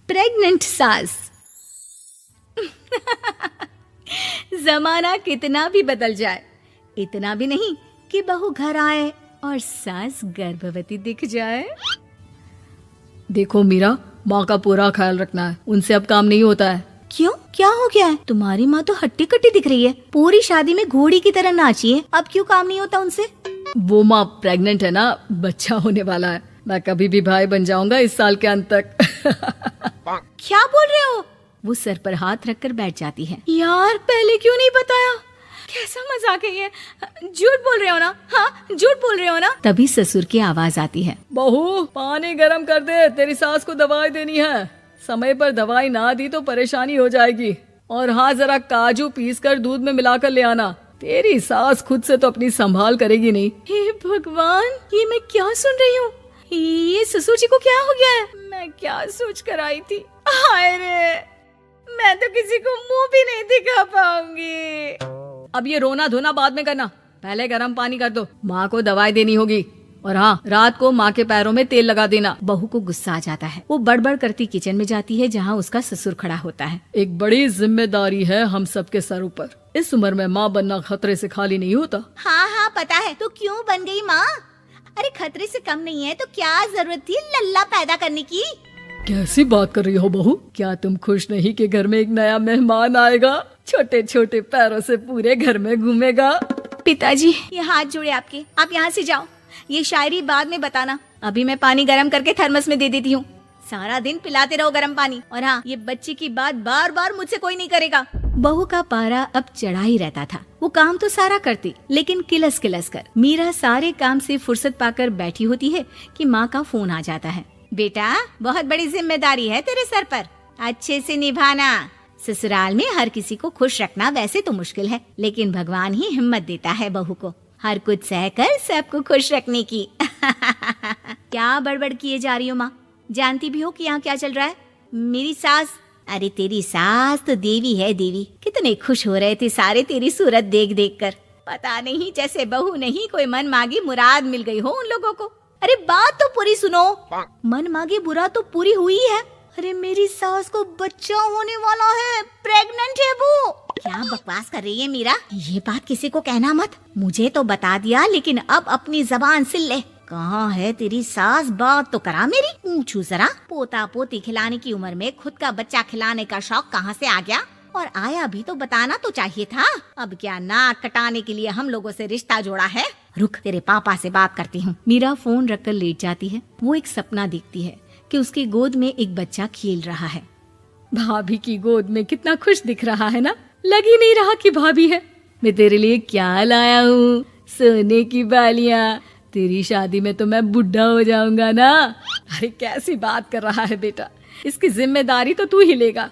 Pregnant सास। जमाना कितना भी बदल जाए, इतना भी नहीं कि बहू घर आए और सास गर्भवती दिख जाए। देखो मीरा, माँ का पूरा ख्याल रखना है, उनसे अब काम नहीं होता है। क्यों, क्या हो गया है? तुम्हारी माँ तो हट्टी कट्टी दिख रही है, पूरी शादी में घोड़ी की तरह नाची है, अब क्यों काम नहीं होता उनसे? वो माँ प्रेग्नेंट है ना, बच्चा होने वाला है। मैं कभी भी भाई बन जाऊंगा इस साल के अंत तक। क्या बोल रहे हो? वो सर पर हाथ रखकर बैठ जाती है। यार, पहले क्यों नहीं बताया? कैसा मजाक है ये? झूठ बोल रहे हो ना? हाँ, झूठ बोल रहे हो ना? तभी ससुर की आवाज आती है। बहू, पानी गरम कर दे, तेरी सास को दवाई देनी है। समय पर दवाई ना दी तो परेशानी हो जाएगी। और हाँ, जरा काजू पीस कर दूध में मिलाकर ले आना। तेरी सास खुद से तो अपनी संभाल करेगी नहीं। हे भगवान, ये मैं क्या सुन रही हूँ? ये ससुर जी को क्या हो गया है? मैं क्या सोच कर आई थी? हाय रे, मैं तो किसी को मुंह भी नहीं दिखा पाऊंगी। अब ये रोना धोना बाद में करना, पहले गर्म पानी कर दो, माँ को दवाई देनी होगी। और हाँ, रात को माँ के पैरों में तेल लगा देना। बहू को गुस्सा आ जाता है, वो बड़बड़ करती किचन में जाती है जहाँ उसका ससुर खड़ा होता है। एक बड़ी जिम्मेदारी है हम सबके सर ऊपर। इस उम्र में माँ बनना खतरे से खाली नहीं होता। हाँ हाँ पता है, तो क्यों बन गई माँ? अरे खतरे से कम नहीं है तो क्या जरूरत थी लल्ला पैदा करने की? कैसी बात कर रही हो बहू? क्या तुम खुश नहीं कि घर में एक नया मेहमान आएगा, छोटे छोटे पैरों से पूरे घर में घूमेगा? पिताजी, ये हाथ जोड़े आपके, आप यहाँ से जाओ। ये शायरी बाद में बताना, अभी मैं पानी गरम करके थर्मस में दे देती हूँ। सारा दिन पिलाते रहो गरम पानी। और हाँ, ये बच्चे की बात बार बार मुझसे कोई नहीं करेगा। बहू का पारा अब चढ़ा ही रहता था। वो काम तो सारा करती, लेकिन किलस किलस कर। मीरा सारे काम से फुर्सत पाकर बैठी होती है कि माँ का फोन आ जाता है। बेटा, बहुत बड़ी जिम्मेदारी है तेरे सर पर, अच्छे से निभाना। ससुराल में हर किसी को खुश रखना वैसे तो मुश्किल है, लेकिन भगवान ही हिम्मत देता है बहू को हर कुछ सहकर सबको खुश रखने की। क्या बड़बड़ किए जा रही हो माँ? जानती भी हो कि यहाँ क्या चल रहा है? मेरी सास, अरे तेरी सास तो देवी है देवी। कितने खुश हो रहे थे सारे तेरी सूरत देख देख कर। पता नहीं जैसे बहू नहीं कोई मन मांगी मुराद मिल गई हो उन लोगों को। अरे बात तो पूरी सुनो। मन मांगी मुराद तो पूरी हुई है। अरे मेरी सास को बच्चा होने वाला है, प्रेग्नेंट है वो। क्या बकवास कर रही है मीरा? ये बात किसी को कहना मत। मुझे तो बता दिया, लेकिन अब अपनी जबान सिल ले। कहाँ है तेरी सास? बात तो करा मेरी। पूछू जरा, पोता पोती खिलाने की उम्र में खुद का बच्चा खिलाने का शौक कहाँ से आ गया? और आया भी तो बताना तो चाहिए था। अब क्या नाक कटाने के लिए हम लोगों से रिश्ता जोड़ा है? रुक, तेरे पापा से बात करती हूँ। मीरा फोन रखकर लेट जाती है। वो एक सपना देखती है कि उसकी गोद में एक बच्चा खेल रहा है। भाभी की गोद में कितना खुश दिख रहा है ना, लग ही नहीं रहा कि भाभी है। मैं तेरे लिए क्या लाया हूँ, सोने की बालियाँ। तेरी शादी में तो मैं बुढ़ा हो जाऊंगा ना। अरे कैसी बात कर रहा है बेटा, इसकी जिम्मेदारी तो तू ही लेगा।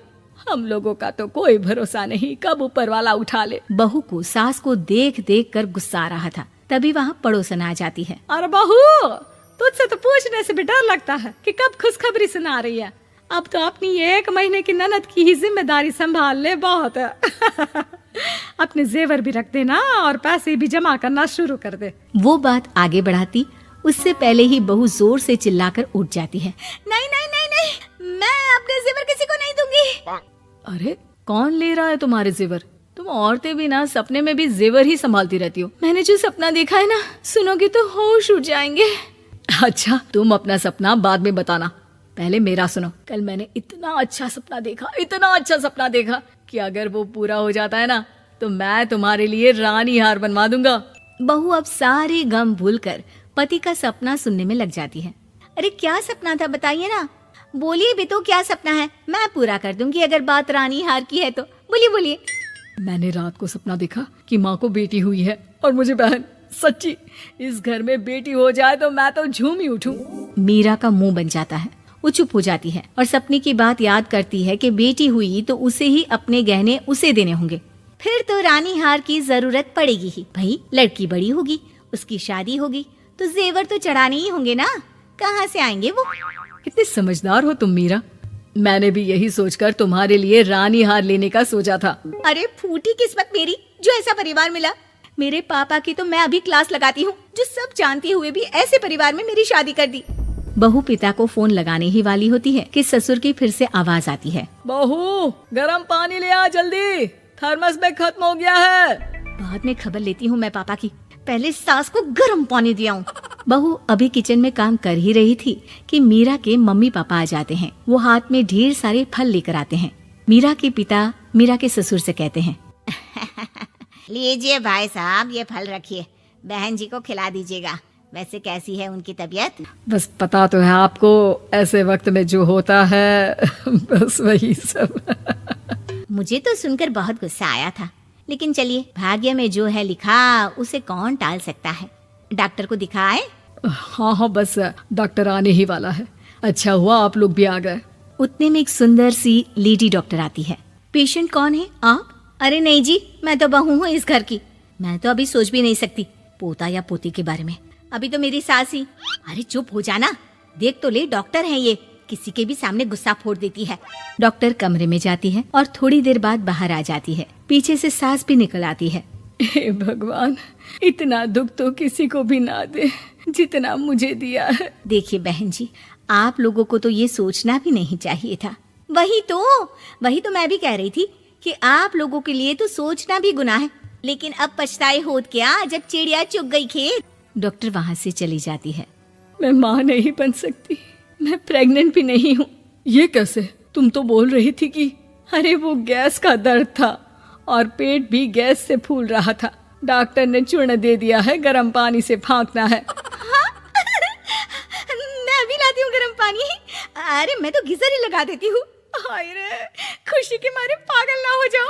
हम लोगों का तो कोई भरोसा नहीं, कब ऊपर वाला उठा ले। बहू को सास को देख देख कर गुस्सा आ रहा था। तभी वहाँ पड़ोसन आ जाती है। अरे बहू, तुझसे तो पूछने से भी डर लगता है कि कब खुशखबरी सुना रही है। अब तो अपनी 1 महीने की ननद की ही जिम्मेदारी संभाल ले, बहुत है। अपने जेवर भी रख देना और पैसे भी जमा करना शुरू कर दे। वो बात आगे बढ़ाती उससे पहले ही बहू जोर से चिल्लाकर उठ जाती है। नहीं नहीं नहीं नहीं, मैं अपने जेवर किसी को नहीं दूंगी। अरे कौन ले रहा है तुम्हारे जेवर? तुम औरतें भी ना सपने में भी जेवर ही संभालती रहती हो। मैंने जो सपना देखा है ना, सुनोगे तो होश उड़ जाएंगे। अच्छा, तुम अपना सपना बाद में बताना, पहले मेरा सुनो। कल मैंने इतना अच्छा सपना देखा, इतना अच्छा सपना देखा कि अगर वो पूरा हो जाता है ना तो मैं तुम्हारे लिए रानी हार बनवा दूंगा। बहू अब सारे गम भूलकर पति का सपना सुनने में लग जाती है। अरे क्या सपना था, बताइए ना। बोलिए भी तो, क्या सपना है? मैं पूरा कर दूंगी अगर बात रानी हार की है तो। बोलिए बोलिए। मैंने रात को सपना देखा कि माँ को बेटी हुई है और मुझे बहन। सच्ची, इस घर में बेटी हो जाए तो मैं तो झूम ही उठूं। मीरा का मुंह बन जाता है। वो चुप हो जाती है और सपने की बात याद करती है कि बेटी हुई तो उसे ही अपने गहने उसे देने होंगे। फिर तो रानी हार की जरूरत पड़ेगी ही। भाई लड़की बड़ी होगी, उसकी शादी होगी तो जेवर तो चढ़ाने ही होंगे ना, कहाँ से आएंगे वो? कितने समझदार हो तुम मीरा। मैंने भी यही सोचकर तुम्हारे लिए रानी हार लेने का सोचा था। अरे फूटी किस्मत मेरी जो ऐसा परिवार मिला। मेरे पापा की तो मैं अभी क्लास लगाती हूँ, जो सब जानते हुए भी ऐसे परिवार में मेरी शादी कर दी। बहू पिता को फोन लगाने ही वाली होती है कि ससुर की फिर से आवाज आती है। बहू गरम पानी ले आ जल्दी, थर्मस में खत्म हो गया है। बाद में खबर लेती हूँ मैं पापा की, पहले सास को गर्म पानी दिया हूँ। बहू अभी किचन में काम कर ही रही थी कि मीरा के मम्मी पापा आ जाते हैं। वो हाथ में ढेर सारे फल लेकर आते हैं। मीरा के पिता मीरा के ससुर से कहते हैं, लीजिए भाई साहब, ये फल रखिए, बहन जी को खिला दीजिएगा। वैसे कैसी है उनकी तबीयत? बस पता तो है आपको, ऐसे वक्त में जो होता है बस वही सब। मुझे तो सुनकर बहुत गुस्सा आया था, लेकिन चलिए, भाग्य में जो है लिखा उसे कौन टाल सकता है। डॉक्टर को दिखाए? हाँ, बस डॉक्टर आने ही वाला है। अच्छा हुआ आप लोग भी आ गए। उतने में एक सुंदर सी लेडी डॉक्टर आती है। पेशेंट कौन है आप? अरे नहीं जी, मैं तो बहू हूँ इस घर की। मैं तो अभी सोच भी नहीं सकती पोता या पोती के बारे में। अभी तो मेरी सास ही। अरे चुप हो जाना, देख तो ले, डॉक्टर है ये, किसी के भी सामने गुस्सा फोड़ देती है। डॉक्टर कमरे में जाती है और थोड़ी देर बाद बाहर आ जाती है। पीछे से सास भी निकल आती है। हे भगवान, इतना दुख तो किसी को भी ना दे जितना मुझे दिया है। देखिए बहन जी, आप लोगों को तो ये सोचना भी नहीं चाहिए था। वही तो मैं भी कह रही थी कि आप लोगों के लिए तो सोचना भी गुनाह है, लेकिन अब पछताए होत क्या जब चिड़िया चुग गई खेत। डॉक्टर वहाँ से चली जाती है। मैं माँ नहीं बन सकती, मैं प्रेग्नेंट भी नहीं हूँ। ये कैसे? तुम तो बोल रही थी कि अरे वो गैस का दर्द था और पेट भी गैस से फूल रहा था। डॉक्टर ने चूर्ण दे दिया है, गर्म पानी से फांकना है। हाँ? मैं अभी लाती हूँ गर्म पानी। अरे मैं तो गीजर ही लगा देती हूँ। हाय रे, खुशी के मारे पागल ना हो जाओ।